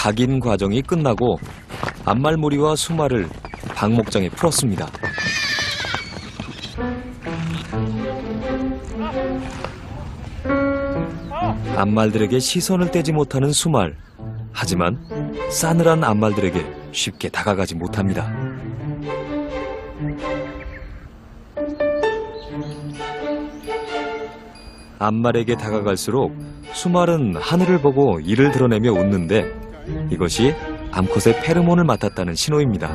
각인 과정이 끝나고 암말무리와 수말을 방목장에 풀었습니다. 암말들에게 시선을 떼지 못하는 수말. 하지만 싸늘한 암말들에게 쉽게 다가가지 못합니다. 암말에게 다가갈수록 수말은 하늘을 보고 이를 드러내며 웃는데 이것이 암컷의 페로몬을 맡았다는 신호입니다.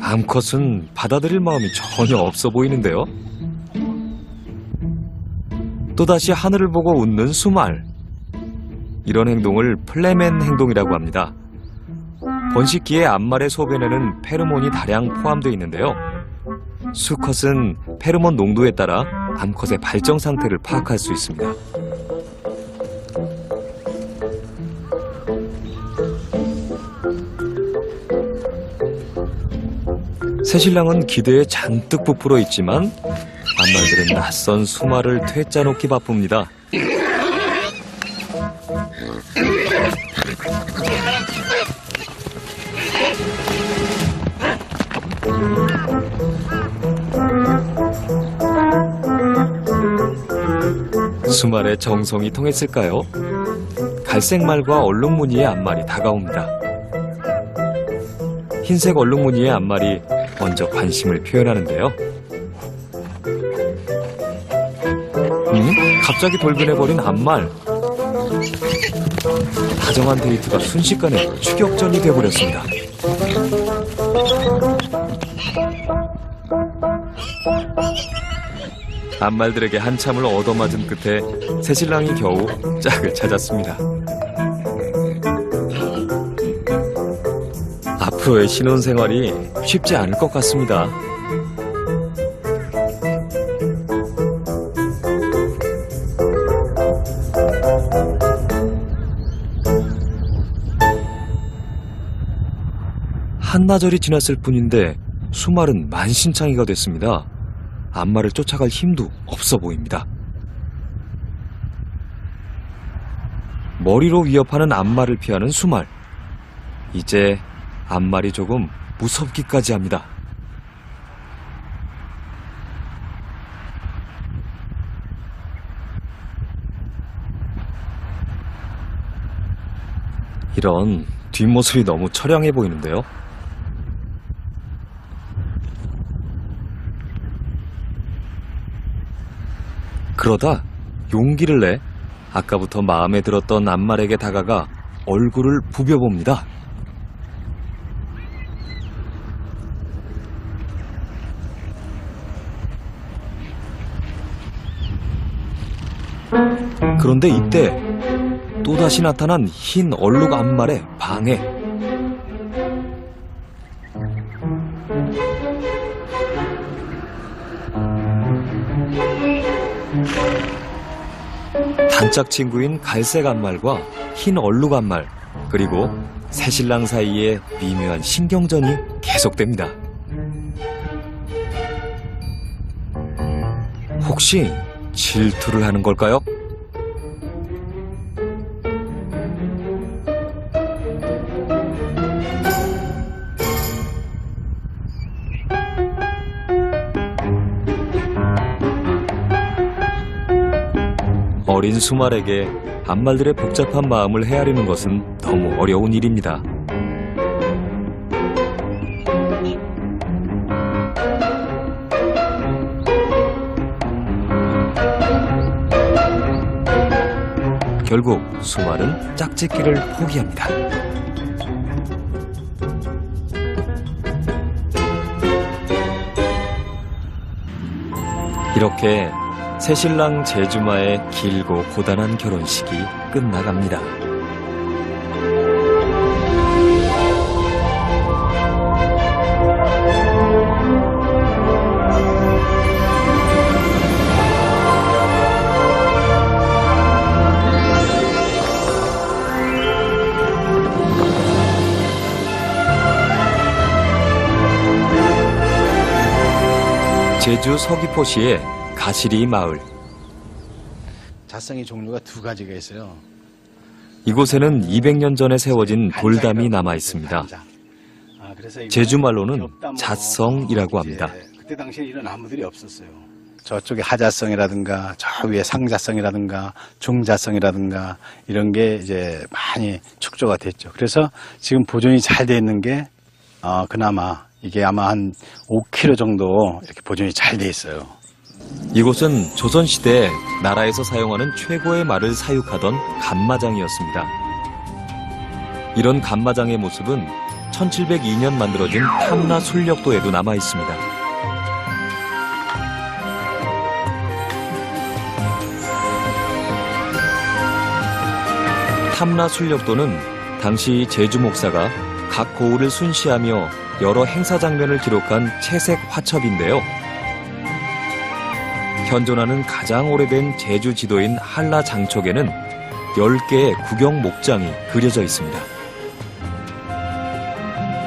암컷은 받아들일 마음이 전혀 없어 보이는데요. 또다시 하늘을 보고 웃는 수말. 이런 행동을 플레멘 행동이라고 합니다. 번식기에 암말의 소변에는 페로몬이 다량 포함되어 있는데요. 수컷은 페로몬 농도에 따라 암컷의 발정 상태를 파악할 수 있습니다. 새신랑은 기대에 잔뜩 부풀어 있지만 암말들은 낯선 수말을 퇴짜 놓기 바쁩니다. 수말의 정성이 통했을까요? 갈색말과 얼룩무늬의 암말이 다가옵니다. 흰색 얼룩무늬의 암말이 먼저 관심을 표현하는데요. 갑자기 돌변해버린 암말. 다정한 데이트가 순식간에 추격전이 되어버렸습니다. 암말들에게 한참을 얻어맞은 끝에 새신랑이 겨우 짝을 찾았습니다. 앞으로의 신혼생활이 쉽지 않을 것 같습니다. 한나절이 지났을 뿐인데 수말은 만신창이가 됐습니다. 암말을 쫓아갈 힘도 없어 보입니다. 머리로 위협하는 암말을 피하는 수말. 이제 암말이 조금 무섭기까지 합니다. 이런 뒷모습이 너무 처량해 보이는데요. 그러다 용기를 내 아까부터 마음에 들었던 암말에게 다가가 얼굴을 부벼봅니다. 그런데 이때 또다시 나타난 흰 얼룩 암말의 방해. 단짝 친구인 갈색 암말과 흰 얼룩 암말, 그리고 새신랑 사이에 미묘한 신경전이 계속됩니다. 혹시 질투를 하는 걸까요? 어린 수말에게 암말들의 복잡한 마음을 헤아리는 것은 너무 어려운 일입니다. 결국 수말은 짝짓기를 포기합니다. 이렇게 새신랑 제주마의 길고 고단한 결혼식이 끝나갑니다. 제주 서귀포시의 가시리 마을. 자성이 종류가 두 가지가 있어요. 이곳에는 200년 전에 세워진 돌담이 남아 있습니다. 제주말로는 잣성이라고 합니다. 그때 당시에 이런 나무들이 없었어요. 저쪽에 하자성이라든가 저 위에 상자성이라든가 중자성이라든가 이런 게 이제 많이 축조가 됐죠. 그래서 지금 보존이 잘 돼 있는 게 그나마 이게 아마 한 5kg 정도 이렇게 보존이 잘 돼 있어요. 이곳은 조선시대 나라에서 사용하는 최고의 말을 사육하던 간마장이었습니다. 이런 간마장의 모습은 1702년 만들어진 탐라 순력도에도 남아 있습니다. 탐라 순력도는 당시 제주 목사가 각 고을을 순시하며 여러 행사 장면을 기록한 채색 화첩인데요. 현존하는 가장 오래된 제주 지도인 한라장촉에는 10개의 구경 목장이 그려져 있습니다.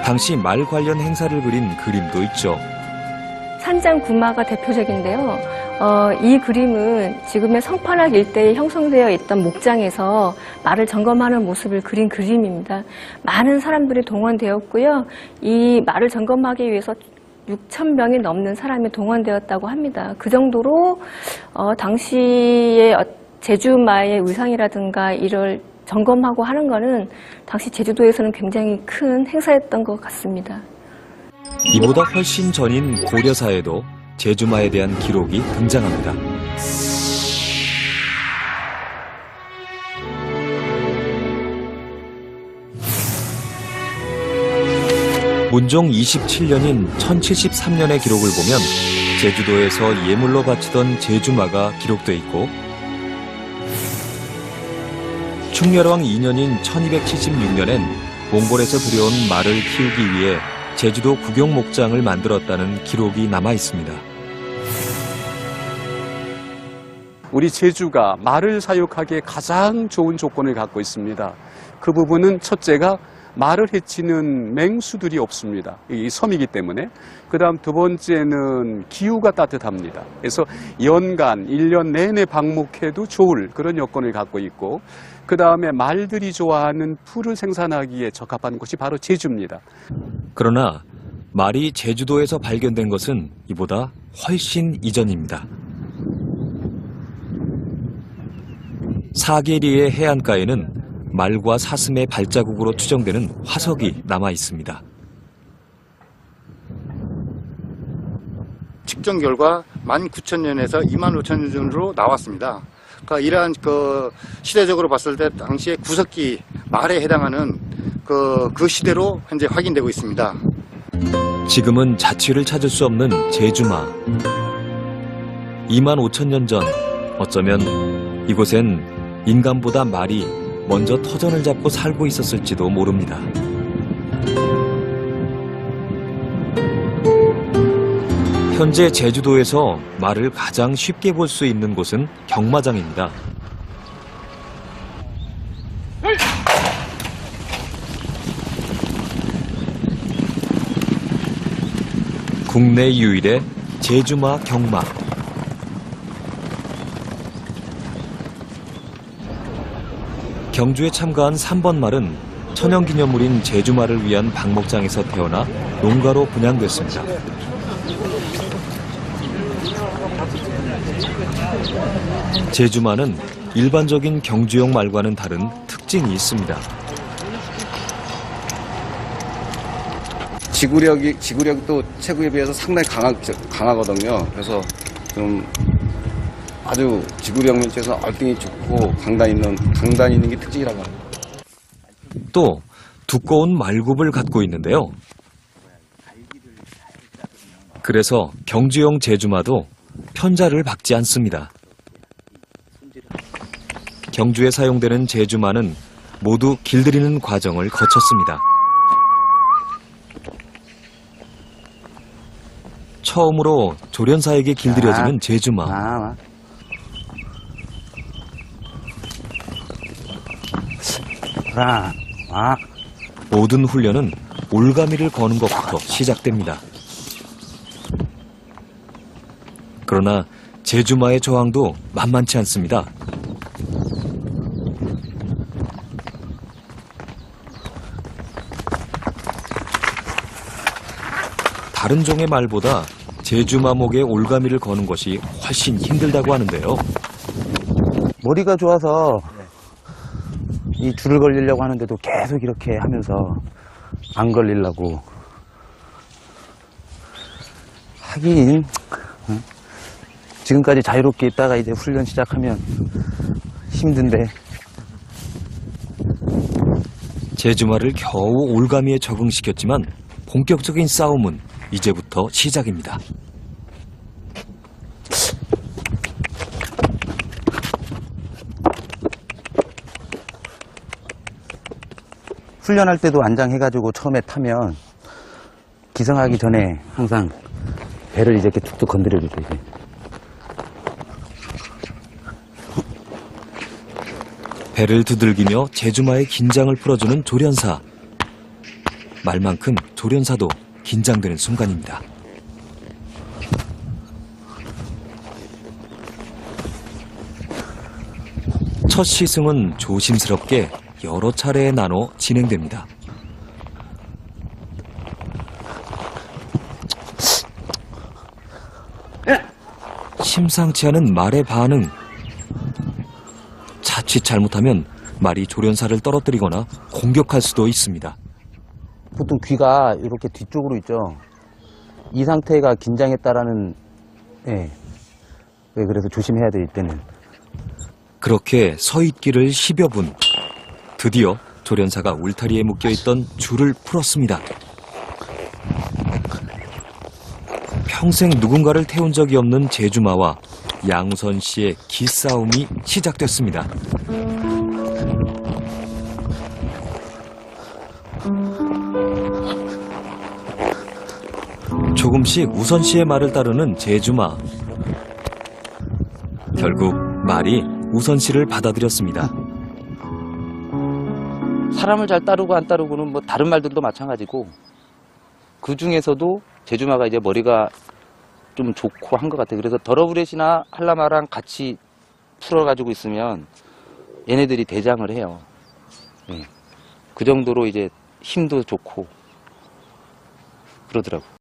당시 말 관련 행사를 그린 그림도 있죠. 산장구마가 대표적인데요. 이 그림은 지금의 성판악 일대에 형성되어 있던 목장에서 말을 점검하는 모습을 그린 그림입니다. 많은 사람들이 동원되었고요. 이 말을 점검하기 위해서 6,000명이 넘는 사람이 동원되었다고 합니다. 그 정도로 당시의 제주마의 의상이라든가 이를 점검하고 하는 것은 당시 제주도에서는 굉장히 큰 행사였던 것 같습니다. 이보다 훨씬 전인 고려사에도 제주마에 대한 기록이 등장합니다. 문종 27년인 1073년의 기록을 보면 제주도에서 예물로 바치던 제주마가 기록돼 있고 충렬왕 2년인 1276년엔 몽골에서 들여온 말을 키우기 위해 제주도 구경 목장을 만들었다는 기록이 남아 있습니다. 우리 제주가 말을 사육하기에 가장 좋은 조건을 갖고 있습니다. 그 부분은 첫째가 말을 해치는 맹수들이 없습니다. 이 섬이기 때문에. 그 다음 두 번째는 기후가 따뜻합니다. 그래서 연간 1년 내내 방목해도 좋을 그런 여건을 갖고 있고 그 다음에 말들이 좋아하는 풀을 생산하기에 적합한 곳이 바로 제주입니다. 그러나 말이 제주도에서 발견된 것은 이보다 훨씬 이전입니다. 사계리의 해안가에는 말과 사슴의 발자국으로 추정되는 화석이 남아 있습니다. 측정 결과 19,000년에서 25,000년 정도로 나왔습니다. 그러니까 이러한 시대적으로 봤을 때 당시의 구석기 말에 해당하는 그 시대로 현재 확인되고 있습니다. 지금은 자취를 찾을 수 없는 제주마. 25,000년 전 어쩌면 이곳엔 인간보다 말이 먼저 터전을 잡고 살고 있었을지도 모릅니다. 현재 제주도에서 말을 가장 쉽게 볼 수 있는 곳은 경마장입니다. 국내 유일의 제주마 경마. 경주에 참가한 3번 말은 천연기념물인 제주마를 위한 방목장에서 태어나 농가로 분양됐습니다. 제주마는 일반적인 경주용 말과는 다른 특징이 있습니다. 지구력도 체구에 비해서 상당히 강하거든요. 그래서 좀 아주 지구력 면에서 얼등이 좋고 강단 있는 게 특징이라고 합니다. 또 두꺼운 말굽을 갖고 있는데요. 그래서 경주용 제주마도 편자를 박지 않습니다. 경주에 사용되는 제주마는 모두 길들이는 과정을 거쳤습니다. 처음으로 조련사에게 길들여지는 제주마. 모든 훈련은 올가미를 거는 것부터 시작됩니다. 그러나 제주마의 저항도 만만치 않습니다. 다른 종의 말보다 제주마 목에 올가미를 거는 것이 훨씬 힘들다고 하는데요. 머리가 좋아서 이 줄을 걸리려고 하는데도 계속 이렇게 하면서 안 걸리려고 하긴 지금까지 자유롭게 있다가 이제 훈련 시작하면 힘든데. 제주마를 겨우 올가미에 적응시켰지만 본격적인 싸움은 이제부터 시작입니다. 훈련할 때도 안장해가지고 처음에 타면 기성하기 전에 항상 배를 이렇게 툭툭 건드려주죠. 이제. 배를 두들기며 제주마의 긴장을 풀어주는 조련사. 말만큼 조련사도 긴장되는 순간입니다. 첫 시승은 조심스럽게 여러 차례에 나눠 진행됩니다. 심상치 않은 말의 반응. 자칫 잘못하면 말이 조련사를 떨어뜨리거나 공격할 수도 있습니다. 보통 귀가 이렇게 뒤쪽으로 있죠. 이 상태가 긴장했다라는, 예. 네, 그래서 조심해야 돼, 이때는. 그렇게 서 있기를 10여 분. 드디어 조련사가 울타리에 묶여있던 줄을 풀었습니다. 평생 누군가를 태운 적이 없는 제주마와 양우선 씨의 기싸움이 시작됐습니다. 조금씩 우선 씨의 말을 따르는 제주마. 결국 말이 우선 씨를 받아들였습니다. 사람을 잘 따르고 안 따르고는 뭐 다른 말들도 마찬가지고, 그 중에서도 제주마가 이제 머리가 좀 좋고 한 것 같아요. 그래서 더러브렛이나 할라마랑 같이 풀어가지고 있으면 얘네들이 대장을 해요. 그 정도로 이제 힘도 좋고 그러더라고요.